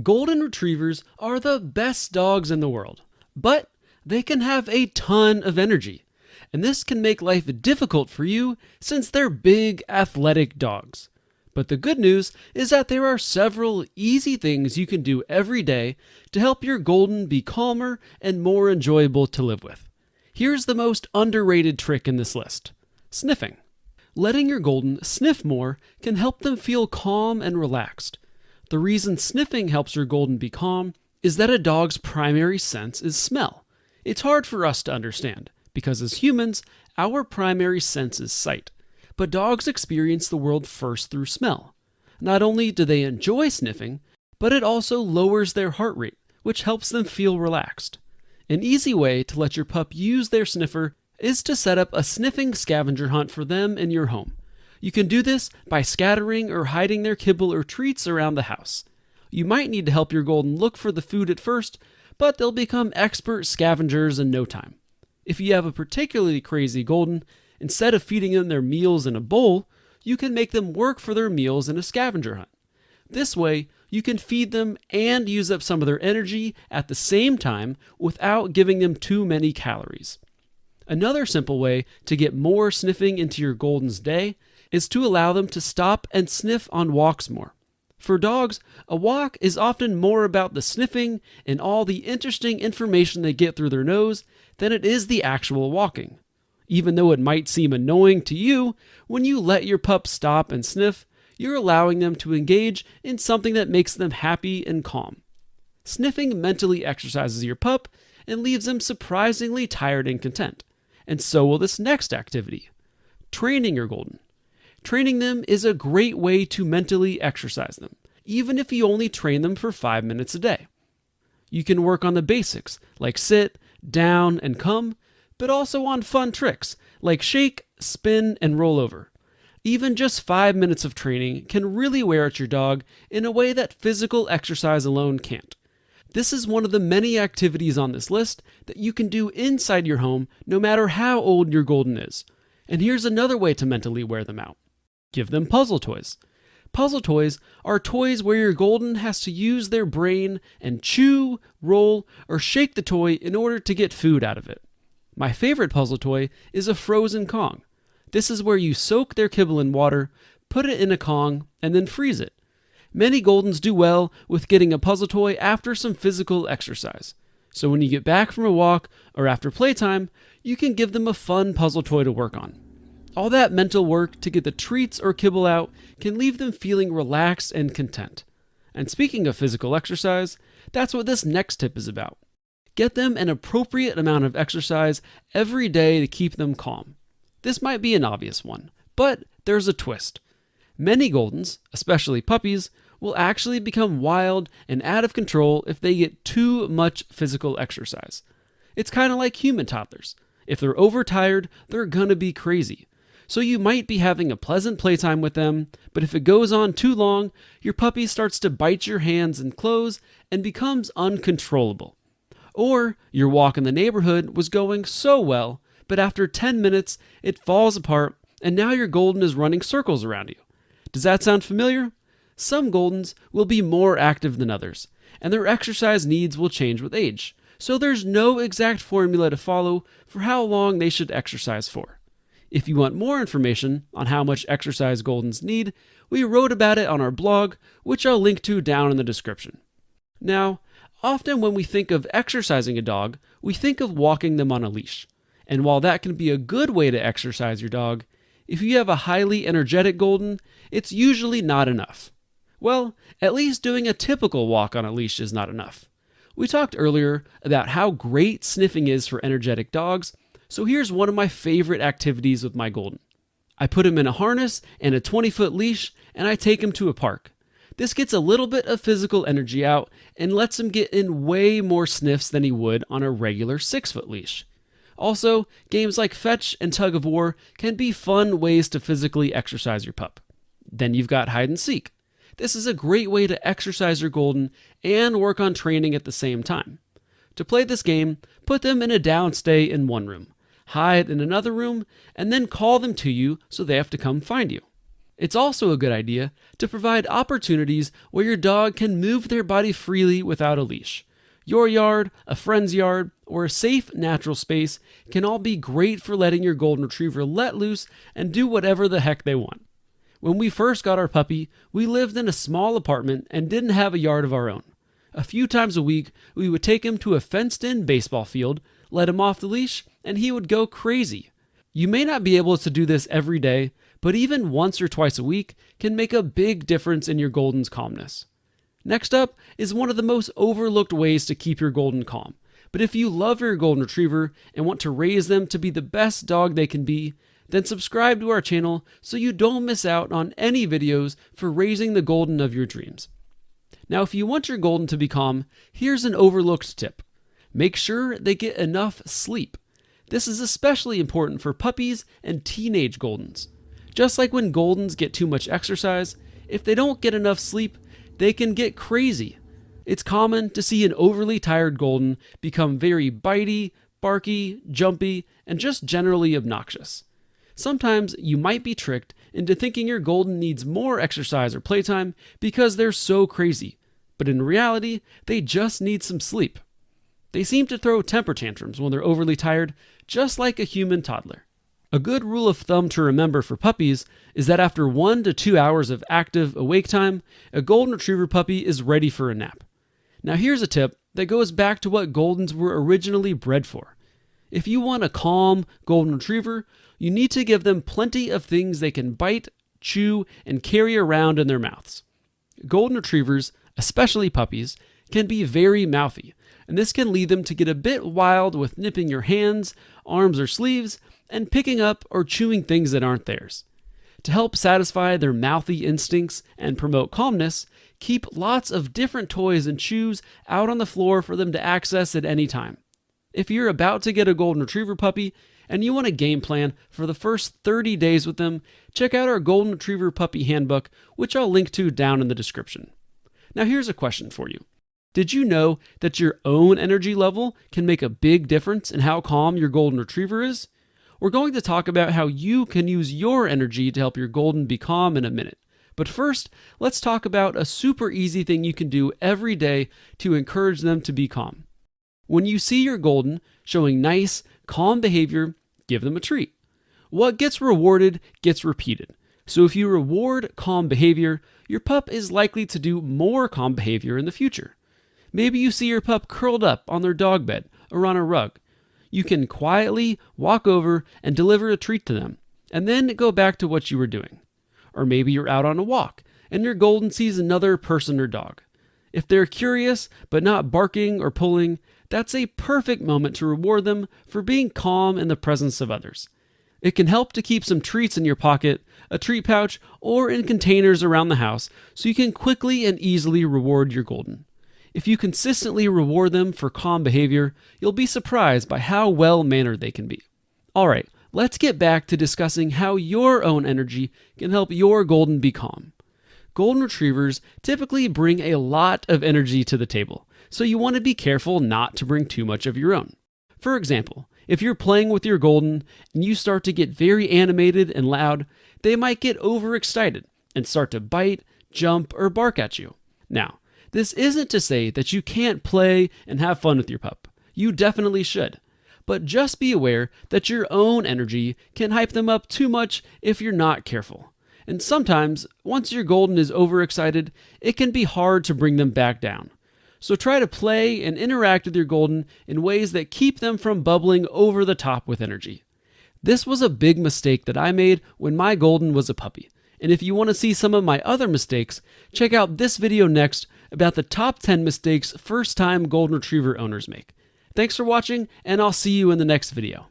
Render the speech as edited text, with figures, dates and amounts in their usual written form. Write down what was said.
Golden Retrievers are the best dogs in the world, but they can have a ton of energy, and this can make life difficult for you since they're big, athletic dogs. But the good news is that there are several easy things you can do every day to help your Golden be calmer and more enjoyable to live with. Here's the most underrated trick in this list: sniffing. Letting your Golden sniff more can help them feel calm and relaxed. The reason sniffing helps your Golden be calm is that a dog's primary sense is smell. It's hard for us to understand, because as humans, our primary sense is sight. But dogs experience the world first through smell. Not only do they enjoy sniffing, but it also lowers their heart rate, which helps them feel relaxed. An easy way to let your pup use their sniffer is to set up a sniffing scavenger hunt for them in your home. You can do this by scattering or hiding their kibble or treats around the house. You might need to help your Golden look for the food at first, but they'll become expert scavengers in no time. If you have a particularly crazy Golden, instead of feeding them their meals in a bowl, you can make them work for their meals in a scavenger hunt. This way, you can feed them and use up some of their energy at the same time without giving them too many calories. Another simple way to get more sniffing into your Golden's day is to allow them to stop and sniff on walks more. For dogs, a walk is often more about the sniffing and all the interesting information they get through their nose than it is the actual walking. Even though it might seem annoying to you, when you let your pup stop and sniff, you're allowing them to engage in something that makes them happy and calm. Sniffing mentally exercises your pup and leaves them surprisingly tired and content. And so will this next activity: training your Golden. Training them is a great way to mentally exercise them, even if you only train them for 5 minutes a day. You can work on the basics, like sit, down, and come, but also on fun tricks, like shake, spin, and roll over. Even just 5 minutes of training can really wear out your dog in a way that physical exercise alone can't. This is one of the many activities on this list that you can do inside your home no matter how old your Golden is. And here's another way to mentally wear them out. Give them puzzle toys. Puzzle toys are toys where your Golden has to use their brain and chew, roll, or shake the toy in order to get food out of it. My favorite puzzle toy is a frozen Kong. This is where you soak their kibble in water, put it in a Kong, and then freeze it. Many Goldens do well with getting a puzzle toy after some physical exercise. So when you get back from a walk or after playtime, you can give them a fun puzzle toy to work on. All that mental work to get the treats or kibble out can leave them feeling relaxed and content. And speaking of physical exercise, that's what this next tip is about. Get them an appropriate amount of exercise every day to keep them calm. This might be an obvious one, but there's a twist. Many Goldens, especially puppies, will actually become wild and out of control if they get too much physical exercise. It's kind of like human toddlers. If they're overtired, they're gonna be crazy. So you might be having a pleasant playtime with them, but if it goes on too long, your puppy starts to bite your hands and clothes and becomes uncontrollable. Or your walk in the neighborhood was going so well, but after 10 minutes, it falls apart and now your Golden is running circles around you. Does that sound familiar? Some Goldens will be more active than others, and their exercise needs will change with age. So there's no exact formula to follow for how long they should exercise for. If you want more information on how much exercise Goldens need, we wrote about it on our blog, which I'll link to down in the description. Now, often when we think of exercising a dog, we think of walking them on a leash. And while that can be a good way to exercise your dog, if you have a highly energetic Golden, it's usually not enough. Well, at least doing a typical walk on a leash is not enough. We talked earlier about how great sniffing is for energetic dogs, so here's one of my favorite activities with my Golden. I put him in a harness and a 20-foot leash, and I take him to a park. This gets a little bit of physical energy out and lets him get in way more sniffs than he would on a regular 6-foot leash. Also, games like fetch and tug of war can be fun ways to physically exercise your pup. Then you've got hide and seek. This is a great way to exercise your Golden and work on training at the same time. To play this game, put them in a downstay in one room, hide in another room, and then call them to you so they have to come find you. It's also a good idea to provide opportunities where your dog can move their body freely without a leash. Your yard, a friend's yard, or a safe natural space can all be great for letting your golden retriever let loose and do whatever the heck they want. When we first got our puppy, we lived in a small apartment and didn't have a yard of our own. A few times a week, we would take him to a fenced-in baseball field, let him off the leash, and he would go crazy. You may not be able to do this every day, but even once or twice a week can make a big difference in your golden's calmness. Next up is one of the most overlooked ways to keep your golden calm. But if you love your golden retriever and want to raise them to be the best dog they can be, then subscribe to our channel so you don't miss out on any videos for raising the golden of your dreams. Now, if you want your golden to be calm, here's an overlooked tip. Make sure they get enough sleep. This is especially important for puppies and teenage goldens. Just like when goldens get too much exercise, if they don't get enough sleep, they can get crazy. It's common to see an overly tired golden become very bitey, barky, jumpy, and just generally obnoxious. Sometimes you might be tricked into thinking your golden needs more exercise or playtime because they're so crazy, but in reality, they just need some sleep. They seem to throw temper tantrums when they're overly tired, just like a human toddler. A good rule of thumb to remember for puppies is that after 1 to 2 hours of active awake time, a golden retriever puppy is ready for a nap. Now here's a tip that goes back to what goldens were originally bred for. If you want a calm golden retriever, you need to give them plenty of things they can bite, chew, and carry around in their mouths. Golden retrievers, especially puppies, can be very mouthy, and this can lead them to get a bit wild with nipping your hands, arms, or sleeves, and picking up or chewing things that aren't theirs. To help satisfy their mouthy instincts and promote calmness, keep lots of different toys and chews out on the floor for them to access at any time. If you're about to get a golden retriever puppy and you want a game plan for the first 30 days with them, check out our Golden Retriever Puppy Handbook, which I'll link to down in the description. Now here's a question for you. Did you know that your own energy level can make a big difference in how calm your golden retriever is? We're going to talk about how you can use your energy to help your golden be calm in a minute. But first, let's talk about a super easy thing you can do every day to encourage them to be calm. When you see your golden showing nice, calm behavior, give them a treat. What gets rewarded gets repeated. So if you reward calm behavior, your pup is likely to do more calm behavior in the future. Maybe you see your pup curled up on their dog bed or on a rug. You can quietly walk over and deliver a treat to them, and then go back to what you were doing. Or maybe you're out on a walk, and your golden sees another person or dog. If they're curious but not barking or pulling, that's a perfect moment to reward them for being calm in the presence of others. It can help to keep some treats in your pocket, a treat pouch, or in containers around the house so you can quickly and easily reward your golden. If you consistently reward them for calm behavior, you'll be surprised by how well-mannered they can be. Alright, let's get back to discussing how your own energy can help your golden be calm. Golden retrievers typically bring a lot of energy to the table, so you want to be careful not to bring too much of your own. For example, if you're playing with your golden and you start to get very animated and loud, they might get overexcited and start to bite, jump, or bark at you. Now, this isn't to say that you can't play and have fun with your pup. You definitely should. But just be aware that your own energy can hype them up too much if you're not careful. And sometimes, once your golden is overexcited, it can be hard to bring them back down. So try to play and interact with your golden in ways that keep them from bubbling over the top with energy. This was a big mistake that I made when my golden was a puppy. And if you want to see some of my other mistakes, check out this video next about the top 10 mistakes first-time golden retriever owners make. Thanks for watching, and I'll see you in the next video.